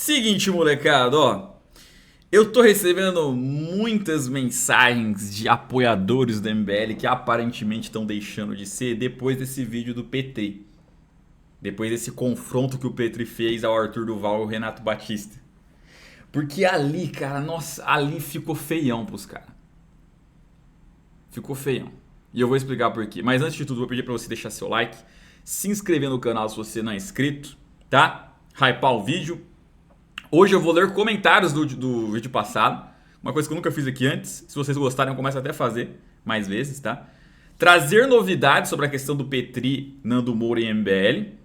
Seguinte, molecada, ó. Eu tô recebendo muitas mensagens de apoiadores do MBL que aparentemente estão deixando de ser depois desse vídeo do Petri. Depois desse confronto que o Petri fez ao Arthur Duval e ao Renato Batista. Porque ali, cara, nossa, ali ficou feião pros caras. Ficou feião. E eu vou explicar por quê. Mas antes de tudo, vou pedir pra você deixar seu like, se inscrever no canal se você não é inscrito, tá? Hypar o vídeo. Hoje eu vou ler comentários do vídeo passado. Uma coisa que eu nunca fiz aqui antes. Se vocês gostarem, eu começo até a fazer mais vezes, tá? Trazer novidades sobre a questão do Petri, Nando Moura e MBL.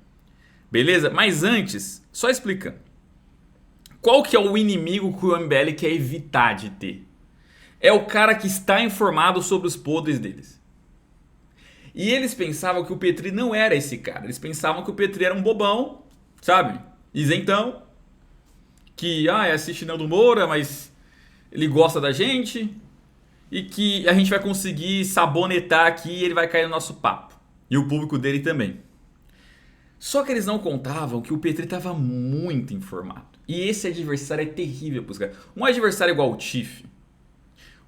Beleza? Mas antes, só explica. Qual que é o inimigo que o MBL quer evitar de ter? É o cara que está informado sobre os podres deles. E eles pensavam que o Petri não era esse cara. Eles pensavam que o Petri era um bobão, sabe? Isentão. Que assiste Nando Moura, mas ele gosta da gente. E que a gente vai conseguir sabonetar aqui e ele vai cair no nosso papo. E o público dele também. Só que eles não contavam que o Petri estava muito informado. E esse adversário é terrível pros caras. Um adversário igual o Tiff.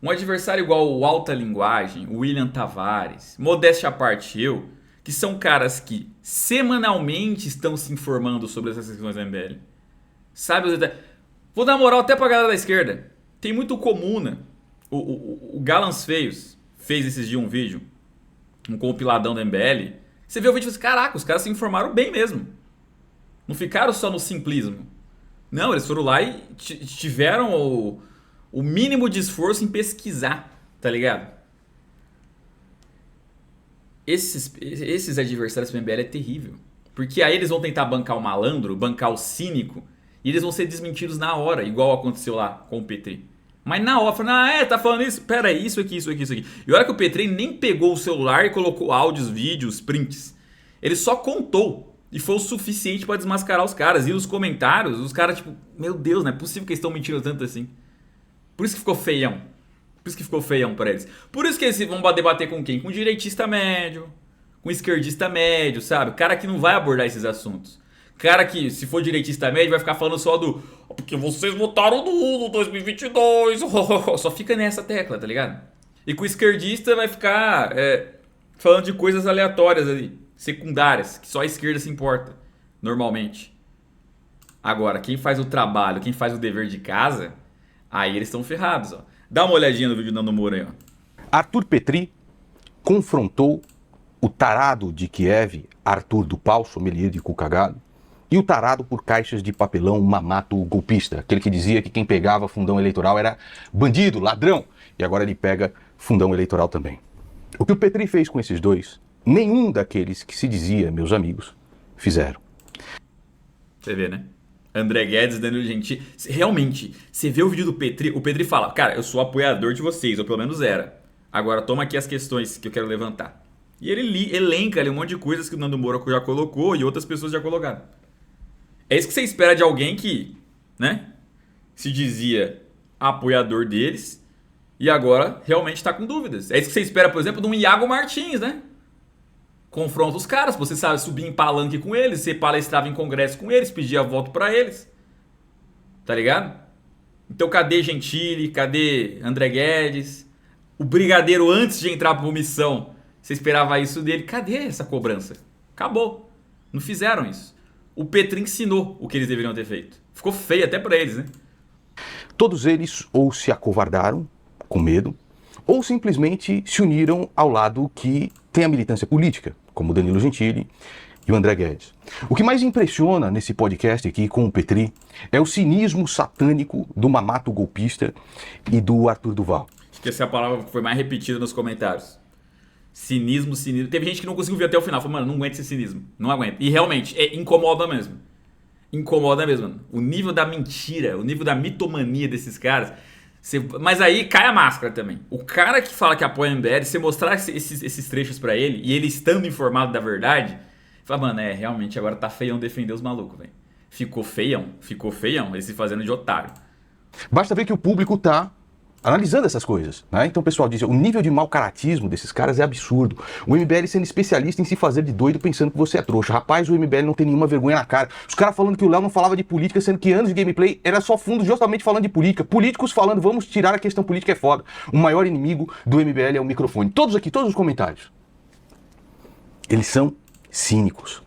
Um adversário igual o Alta Linguagem, o William Tavares, modéstia à parte eu, que são caras que semanalmente estão se informando sobre essas questões da MBL. Sabe? Vou dar moral até pra galera da esquerda. Tem muito comuna. O Galãs Feios fez esses dias um vídeo, um compiladão da MBL. Você vê o vídeo e fala assim, caraca, os caras se informaram bem mesmo. Não ficaram só no simplismo. Não, eles foram lá e tiveram o mínimo de esforço em pesquisar, tá ligado? Esses adversários do MBL é terrível. Porque aí eles vão tentar bancar o malandro, bancar o cínico, e eles vão ser desmentidos na hora, igual aconteceu lá com o Petri. Mas na hora, falando, tá falando isso? Pera aí, isso aqui. E olha que o Petri nem pegou o celular e colocou áudios, vídeos, prints. Ele só contou. E foi o suficiente pra desmascarar os caras. E nos comentários, os caras, tipo, meu Deus, não é possível que eles estão mentindo tanto assim. Por isso que ficou feião. Por isso que ficou feião pra eles. Por isso que eles vão debater com quem? Com direitista médio, com esquerdista médio, sabe? Cara que não vai abordar esses assuntos. Cara que, se for direitista médio, vai ficar falando só do porque vocês votaram no 2022. Só fica nessa tecla, tá ligado? E com o esquerdista vai ficar falando de coisas aleatórias ali, secundárias, que só a esquerda se importa, normalmente. Agora, quem faz o trabalho, quem faz o dever de casa, aí eles estão ferrados, ó. Dá uma olhadinha no vídeo do Nando Moura aí, ó. Arthur Petri confrontou o tarado de Kiev, Arthur do Pau, sommelier de cu cagado, e o tarado por caixas de papelão mamato golpista, aquele que dizia que quem pegava fundão eleitoral era bandido, ladrão, e agora ele pega fundão eleitoral também. O que o Petri fez com esses dois, nenhum daqueles que se dizia meus amigos fizeram. Você vê, né? André Guedes, Danilo Gentili. Realmente, você vê o vídeo do Petri, o Petri fala, cara, eu sou apoiador de vocês, ou pelo menos era. Agora toma aqui as questões que eu quero levantar. E ele elenca ali um monte de coisas que o Nando Moura já colocou e outras pessoas já colocaram. É isso que você espera de alguém que, né, se dizia apoiador deles e agora realmente está com dúvidas. É isso que você espera, por exemplo, de um Iago Martins, né? Confronta os caras, você sabe subir em palanque com eles, você palestrava em congresso com eles, pedia voto pra eles. Tá ligado? Então cadê Gentili, cadê André Guedes? O brigadeiro antes de entrar pra omissão, você esperava isso dele, cadê essa cobrança? Acabou. Não fizeram isso. O Petri ensinou o que eles deveriam ter feito. Ficou feio até pra eles, né? Todos eles ou se acovardaram, com medo, ou simplesmente se uniram ao lado que tem a militância política, como o Danilo Gentili e o André Guedes. O que mais impressiona nesse podcast aqui com o Petri é o cinismo satânico do mamato golpista e do Arthur Duval. Acho que essa é a palavra que foi mais repetida nos comentários. Cinismo. Teve gente que não conseguiu ver até o final. Falou, mano, não aguento esse cinismo. Não aguento. E realmente, incomoda mesmo. Incomoda mesmo, mano. O nível da mentira, o nível da mitomania desses caras. Mas aí cai a máscara também. O cara que fala que apoia a MBL, você mostrar esses trechos pra ele, e ele estando informado da verdade, fala, mano, realmente agora tá feião defender os malucos, velho. Ficou feião, eles se fazendo de otário. Basta ver que o público tá analisando essas coisas, né? Então o pessoal diz, o nível de mau caratismo desses caras é absurdo. O MBL sendo especialista em se fazer de doido pensando que você é trouxa. Rapaz, o MBL não tem nenhuma vergonha na cara. Os caras falando que o Léo não falava de política, sendo que anos de gameplay era só fundo justamente falando de política. Políticos falando, vamos tirar a questão política, é foda. O maior inimigo do MBL é o microfone. Todos aqui, todos os comentários. Eles são cínicos.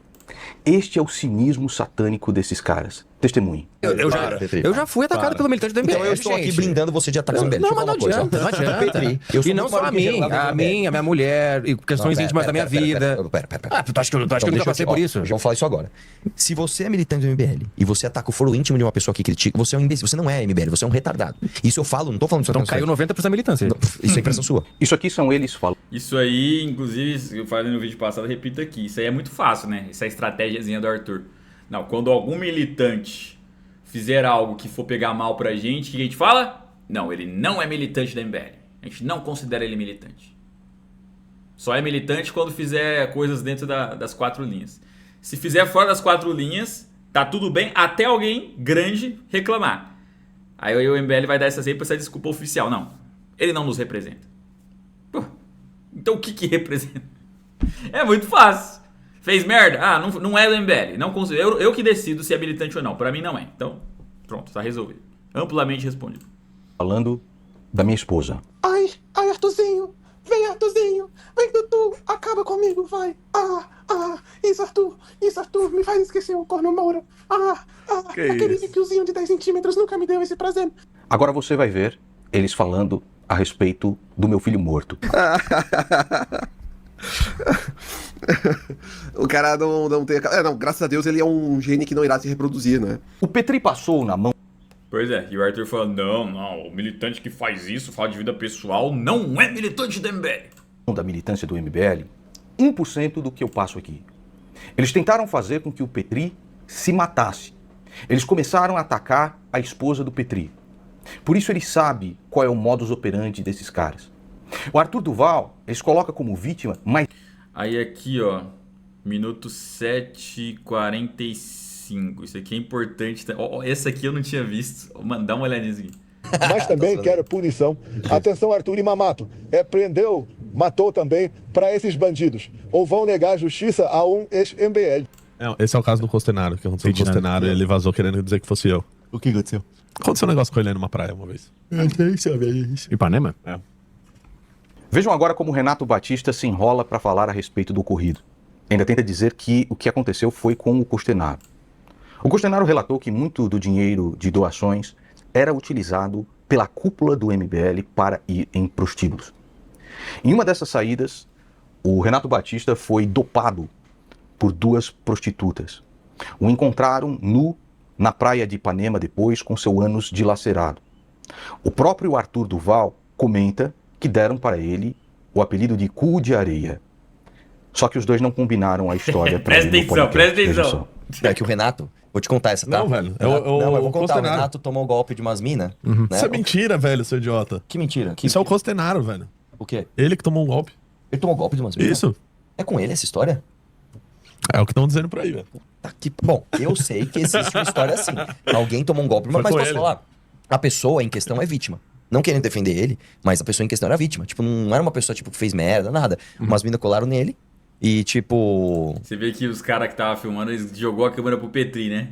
Este é o cinismo satânico desses caras. Testemunhe. Eu já fui atacado pelo militante do MBL. Então eu estou aqui blindando você de ataques do MBL. Não, mas não adianta, não adianta. E não só a minha mulher, e questões íntimas da minha vida. Pera. Ah, tu acha que eu nunca passei por isso? Já vou falar isso agora. Se você é militante do MBL e você ataca o foro íntimo de uma pessoa que critica, você é um imbecil. Você não é MBL, você é um retardado. Isso eu falo, não tô falando disso. Então caiu 90% da militância. Isso é impressão sua. Isso aqui são eles falando. Isso aí, inclusive, eu falei no vídeo passado, repito aqui. Isso aí é muito fácil, né? Essa estratégiazinha do Arthur. Não, quando algum militante fizer algo que for pegar mal pra gente, o que a gente fala? Não, ele não é militante da MBL. A gente não considera ele militante. Só é militante quando fizer coisas dentro das 4 linhas. Se fizer fora das 4 linhas, tá tudo bem, até alguém grande reclamar. Aí o MBL vai dar essa desculpa oficial. Não, ele não nos representa. Pô, então o que representa? É muito fácil. Fez merda? Ah, não é do MBL. Não consigo. Eu que decido se é militante ou não. Pra mim não é. Então, pronto, tá resolvido. Amplamente respondido. Falando da minha esposa. Ai, Arthurzinho. Vem, Dudu, acaba comigo, vai. Isso, Arthur, me faz esquecer o corno Moura. Aquele piozinho de 10 centímetros nunca me deu esse prazer. Agora você vai ver eles falando a respeito do meu filho morto. O cara não tem... Não, graças a Deus ele é um gene que não irá se reproduzir, né? O Petri passou na mão Pois é, e o Arthur falou, não, o militante que faz isso, fala de vida pessoal, não é militante do MBL. Da militância do MBL, 1% do que eu passo aqui. Eles tentaram fazer com que o Petri se matasse. Eles começaram a atacar a esposa do Petri. Por isso ele sabe qual é o modus operandi desses caras. O Arthur Duval, eles colocam como vítima, mas... Aí aqui, ó, minuto 7:45. Isso aqui é importante. Esse aqui eu não tinha visto. Mano, dá uma olhadinha nisso aqui. Mas também quero punição. Atenção, Arthur e Mamato. Prendeu, matou também para esses bandidos. Ou vão negar justiça a um ex-MBL. Esse é o caso do Costenaro, que aconteceu com o Costenaro e ele vazou querendo dizer que fosse eu. O que aconteceu? Aconteceu um negócio com ele numa praia uma vez. Ipanema? É. Vejam agora como Renato Batista se enrola para falar a respeito do ocorrido. Ainda tenta dizer que o que aconteceu foi com o Costenaro. O Costenaro relatou que muito do dinheiro de doações era utilizado pela cúpula do MBL para ir em prostíbulos. Em uma dessas saídas, o Renato Batista foi dopado por 2 prostitutas. O encontraram nu na praia de Ipanema depois com seu ânus dilacerado. O próprio Arthur Duval comenta que deram para ele o apelido de cu de areia. Só que os dois não combinaram a história. Presta atenção. É que o Renato, vou te contar essa, tá? Não, velho. Não, eu vou contar. O Costenaro. Renato tomou o golpe de umas minas. Uhum. Né? Isso é mentira, velho, seu idiota. Que mentira? Isso é o Costenaro, velho. O quê? Ele que tomou um golpe. Ele tomou o golpe de umas minas? Isso. É com ele essa história? É o que estão dizendo por aí, velho. Tá aqui. Bom, eu sei que existe uma história assim. Alguém tomou um golpe, mas com posso ele. falar? A pessoa em questão é vítima. Não querendo defender ele, mas a pessoa em questão era vítima. Tipo, não era uma pessoa tipo, que fez merda, nada. Umas minas colaram nele e tipo... Você vê que os caras que estavam filmando, eles jogou a câmera pro Petri, né?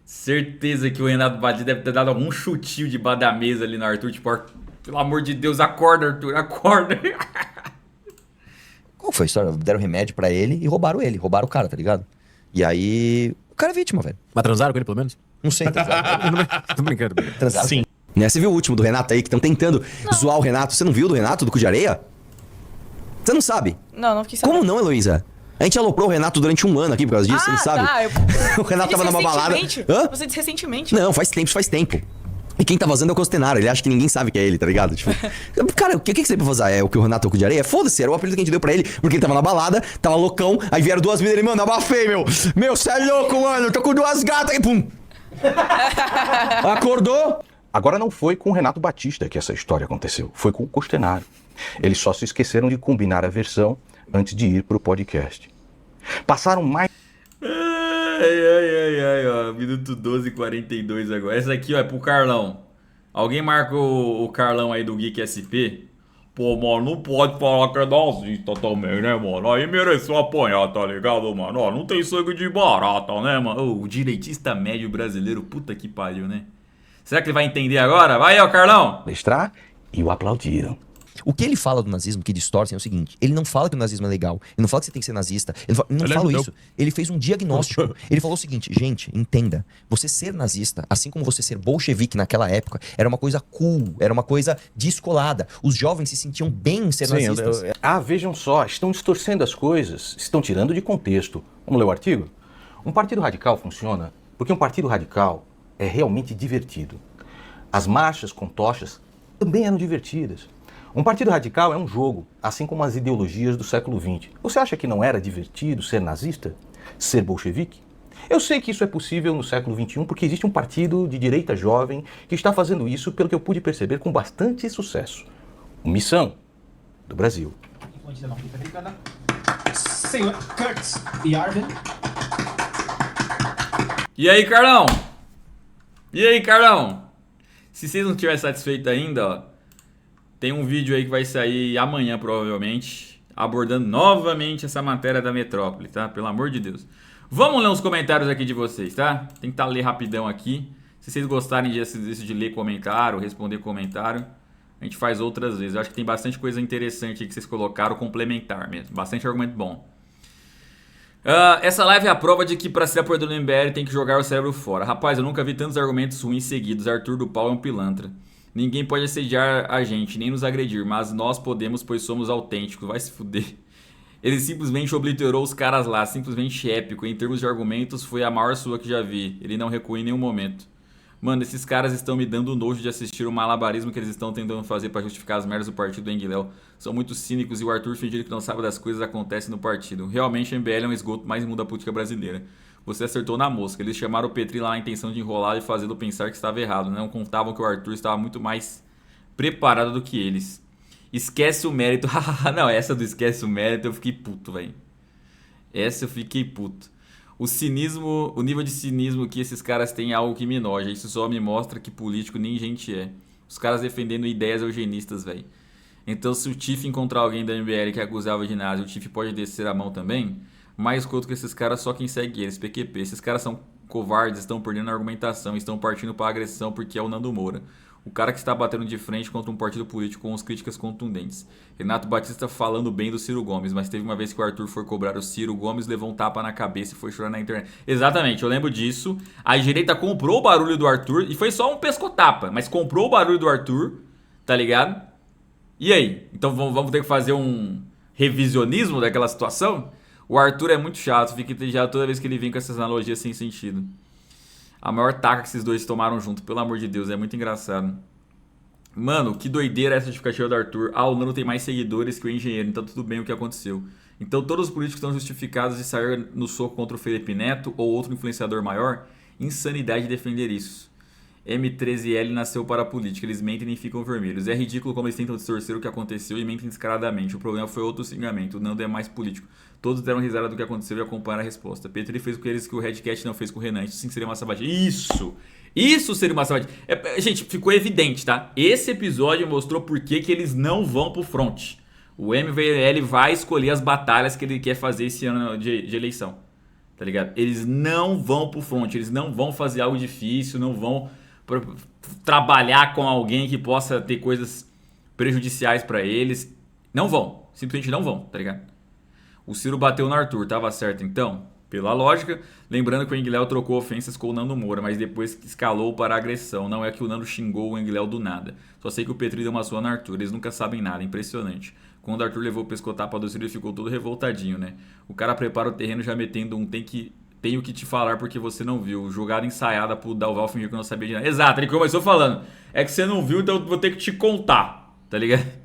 Certeza que o Renato Batista deve ter dado algum chutinho debaixo da mesa ali no Arthur. Tipo, pelo amor de Deus, acorda, Arthur, acorda. Qual foi a história? Deram remédio pra ele e roubaram ele. Roubaram o cara, tá ligado? E aí... O cara é vítima, velho. Mas transaram com ele, pelo menos? Não sei. Tô brincando. Transaram. Sim. Né? Você viu o último do Renato aí, que estão tentando zoar o Renato? Você não viu do Renato, do Cu de Areia? Você não sabe? Não fiquei sabendo. Como não, Heloísa? A gente aloprou o Renato durante 1 ano aqui por causa disso, ele sabe? Tá, O Renato tava numa balada. Hã? Você disse recentemente. Não, faz tempo. E quem tá vazando é o Costenaro, ele acha que ninguém sabe que é ele, tá ligado? Tipo, cara, o que você tem pra vazar? É o que o Renato é o Cu de Areia? Foda-se, era o apelido que a gente deu pra ele, porque ele tava na balada, tava loucão, aí vieram 2 minas, ele, mano, abafei, meu. Meu, cê é louco, mano, eu tô com 2 gatas, aí pum. Acordou? Agora não foi com o Renato Batista que essa história aconteceu, foi com o Costenaro. Eles só se esqueceram de combinar a versão antes de ir pro podcast. Passaram mais... Ai, ó, minuto 12:42 agora. Essa aqui, ó, é pro Carlão. Alguém marca o Carlão aí do Geek SP? Pô, mano, não pode falar que é nazista também, né, mano? Aí mereceu apanhar, tá ligado, mano? Ó, não tem sangue de barata, né, mano? Ô, o direitista médio brasileiro, puta que pariu, né? Será que ele vai entender agora? Vai aí, ó, Carlão! Mestrar e o aplaudiram. O que ele fala do nazismo que distorcem é o seguinte: ele não fala que o nazismo é legal, ele não fala que você tem que ser nazista, ele não fala isso. Ele fez um diagnóstico. Ele falou o seguinte: gente, entenda, você ser nazista, assim como você ser bolchevique naquela época, era uma coisa cool, era uma coisa descolada. Os jovens se sentiam bem em ser nazistas. Vejam só, estão distorcendo as coisas, estão tirando de contexto. Vamos ler o artigo? Um partido radical funciona porque um partido radical é realmente divertido. As marchas com tochas também eram divertidas. Um partido radical é um jogo, assim como as ideologias do século XX. Você acha que não era divertido ser nazista? Ser bolchevique? Eu sei que isso é possível no século XXI porque existe um partido de direita jovem que está fazendo isso, pelo que eu pude perceber, com bastante sucesso. Missão do Brasil. Senhor Kurtz e Arvin. E aí, Carlão? E aí, Carlão? Se vocês não estiverem satisfeitos ainda, ó, tem um vídeo aí que vai sair amanhã, provavelmente, abordando novamente essa matéria da metrópole, tá? Pelo amor de Deus. Vamos ler uns comentários aqui de vocês, tá? Tentar ler rapidão aqui. Se vocês gostarem disso de ler comentário, responder comentário, a gente faz outras vezes. Eu acho que tem bastante coisa interessante aí que vocês colocaram, complementar mesmo. Bastante argumento bom. Essa live é a prova de que pra ser apoiador do MBL tem que jogar o cérebro fora. Rapaz, eu nunca vi tantos argumentos ruins seguidos. Arthur do Paulo é um pilantra. Ninguém pode assediar a gente, nem nos agredir, mas nós podemos, pois somos autênticos. Vai se fuder. Ele simplesmente obliterou os caras lá, simplesmente épico. Em termos de argumentos, foi a maior sua que já vi. Ele não recua em nenhum momento. Mano, esses caras estão me dando nojo de assistir o malabarismo que eles estão tentando fazer pra justificar as merdas do partido do Enguiléu. São muito cínicos e o Arthur fingindo que não sabe das coisas que acontecem no partido. Realmente, o MBL é um esgoto mais imundo da política brasileira. Você acertou na mosca. Eles chamaram o Petri lá na intenção de enrolar e fazê-lo pensar que estava errado. Não contavam que o Arthur estava muito mais preparado do que eles. Esquece o mérito. Não, essa do esquece o mérito eu fiquei puto, velho. Essa eu fiquei puto. O cinismo, o nível de cinismo que esses caras têm é algo que me enoja. Isso só me mostra que político nem gente é. Os caras defendendo ideias eugenistas, velho. Então se o Tiff encontrar alguém da MBL que acusava de nazi, o Tiff pode descer a mão também? Mais escuto que esses caras, só quem segue eles, PQP. Esses caras são covardes, estão perdendo a argumentação, estão partindo para agressão porque é o Nando Moura. O cara que está batendo de frente contra um partido político com as críticas contundentes. Renato Batista falando bem do Ciro Gomes, mas teve uma vez que o Arthur foi cobrar o Ciro Gomes, levou um tapa na cabeça e foi chorar na internet. Exatamente, eu lembro disso. A direita comprou o barulho do Arthur e foi só um pescotapa, mas comprou o barulho do Arthur, tá ligado? E aí? Então vamos ter que fazer um revisionismo daquela situação? O Arthur é muito chato, fica entediado toda vez que ele vem com essas analogias sem sentido. A maior taca que esses dois tomaram junto, pelo amor de Deus, é muito engraçado. Mano, que doideira essa justificativa do Arthur. O Nano tem mais seguidores que o engenheiro, então tudo bem o que aconteceu. Então todos os políticos estão justificados de sair no soco contra o Felipe Neto ou outro influenciador maior? Insanidade defender isso. M13L nasceu para a política, eles mentem e ficam vermelhos. É ridículo como eles tentam distorcer o que aconteceu e mentem descaradamente. O problema foi outro xingamento, o Nando é mais político. Todos deram risada do que aconteceu e acompanharam a resposta. Petri fez com eles que o Redcat não fez com o Renan. Isso sim seria uma sabatina. Isso seria uma sabatina. Gente, ficou evidente, tá? Esse episódio mostrou por que eles não vão pro front. O MVL vai escolher as batalhas que ele quer fazer esse ano de eleição. Tá ligado? Eles não vão pro front, eles não vão fazer algo difícil, não vão trabalhar com alguém que possa ter coisas prejudiciais pra eles. Não vão, simplesmente não vão, tá ligado? O Ciro bateu no Arthur, tava certo então? Pela lógica, lembrando que o Enguiléu trocou ofensas com o Nando Moura, mas depois escalou para a agressão. Não é que o Nando xingou o Enguiléu do nada. Só sei que o Petri deu uma sua no Arthur, eles nunca sabem nada, impressionante. Quando o Arthur levou o pescotapa do Ciro, ele ficou todo revoltadinho, né? O cara prepara o terreno já metendo um tenho que te falar porque você não viu. Jogada ensaiada pro Dalval fingir que eu não sabia de nada. Exato, ele começou falando. É que você não viu, então eu vou ter que te contar. Tá ligado?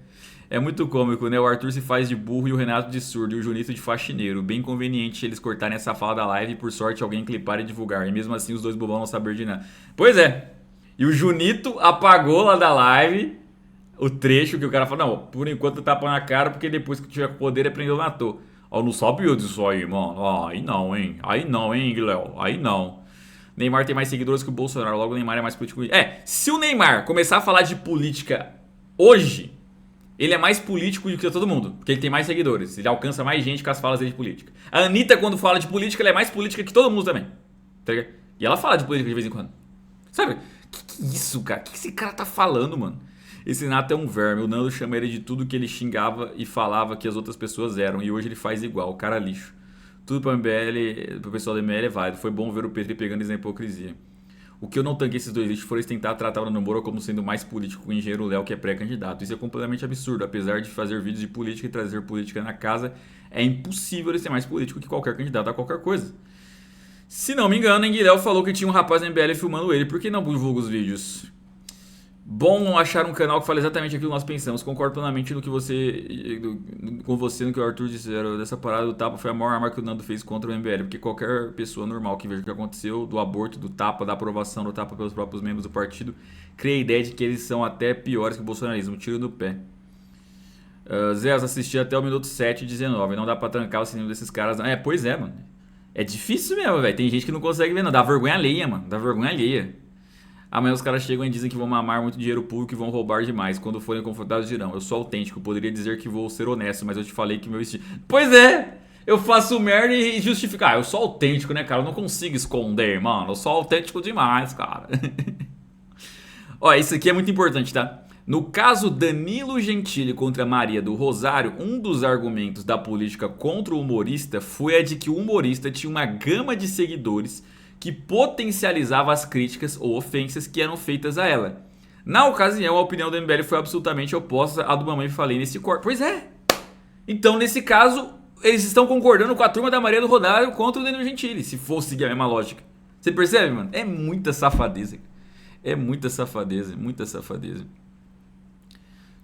É muito cômico, né? O Arthur se faz de burro e o Renato de surdo e o Junito de faxineiro. Bem conveniente eles cortarem essa fala da live e por sorte alguém clipar e divulgar. E mesmo assim os dois bobão não saber de nada. Pois é. E o Junito apagou lá da live o trecho que o cara falou. Não, por enquanto tapa na cara porque depois que tiver poder aprendeu matou. Eu não sabia disso aí, mano. Aí não, hein, Guilherme. Aí não. Neymar tem mais seguidores que o Bolsonaro, logo o Neymar é mais político. Se o Neymar começar a falar de política hoje, ele é mais político do que todo mundo, porque ele tem mais seguidores, ele alcança mais gente com as falas dele de política. A Anitta, quando fala de política, ela é mais política que todo mundo também, tá ligado? E ela fala de política de vez em quando. Sabe? Que isso, cara? Que esse cara tá falando, mano? Esse Renato é um verme. O Nando chama ele de tudo que ele xingava e falava que as outras pessoas eram. E hoje ele faz igual. O cara lixo. Tudo pro MBL, pro pessoal do MBL é válido. Foi bom ver o Petri pegando isso na hipocrisia. O que eu não tanquei esses dois lixos foi eles tentar tratar o Nando Moura como sendo mais político que o engenheiro Léo, que é pré-candidato. Isso é completamente absurdo. Apesar de fazer vídeos de política e trazer política na casa, é impossível ele ser mais político que qualquer candidato a qualquer coisa. Se não me engano, Enguiléu falou que tinha um rapaz na MBL filmando ele. Por que não divulga os vídeos? Bom achar um canal que fala exatamente aquilo que nós pensamos. Concordo plenamente com você no que o Arthur disseram. Dessa parada do tapa foi a maior arma que o Nando fez contra o MBL. Porque qualquer pessoa normal que veja o que aconteceu, do aborto, do tapa, da aprovação do tapa pelos próprios membros do partido, cria a ideia de que eles são até piores que o bolsonarismo. Tiro do pé. Zé, assisti até o minuto 7:19. Não dá pra trancar o sininho desses caras. Pois é, mano. É difícil mesmo, velho. Tem gente que não consegue ver, não. Dá vergonha alheia, mano. Dá vergonha alheia. Amanhã os caras chegam e dizem que vão mamar muito dinheiro público e vão roubar demais. Quando forem confrontados dirão, eu sou autêntico, poderia dizer que vou ser honesto, mas eu te falei que meu estilo... Pois é! Eu faço merda e justificar. Eu sou autêntico, né, cara? Eu não consigo esconder, mano. Eu sou autêntico demais, cara. Ó, isso aqui é muito importante, tá? No caso Danilo Gentili contra Maria do Rosário, um dos argumentos da política contra o humorista foi a de que o humorista tinha uma gama de seguidores que potencializava as críticas ou ofensas que eram feitas a ela. Na ocasião, a opinião do MBL foi absolutamente oposta à do Mamãe Falei nesse corte. Pois é! Então, nesse caso, eles estão concordando com a turma da Maria do Rosário contra o Danilo Gentili, se for seguir a mesma lógica. Você percebe, mano? É muita safadeza. É muita safadeza, muita safadeza.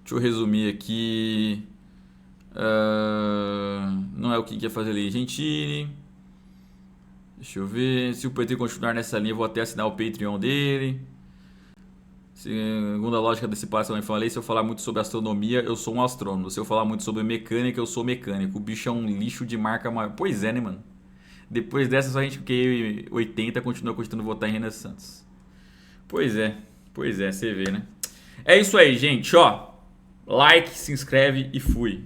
Deixa eu resumir aqui. Não é o que quer fazer ali. Gentili. Deixa eu ver. Se o Petri continuar nessa linha, eu vou até assinar o Patreon dele. Segundo a lógica desse passo que eu falei, se eu falar muito sobre astronomia, eu sou um astrônomo. Se eu falar muito sobre mecânica, eu sou mecânico. O bicho é um lixo de marca maior. Pois é, né, mano? Depois dessa, só a gente que 80 continua custando votar em Renan Santos. Pois é, você vê, né? É isso aí, gente, ó. Like, se inscreve e fui.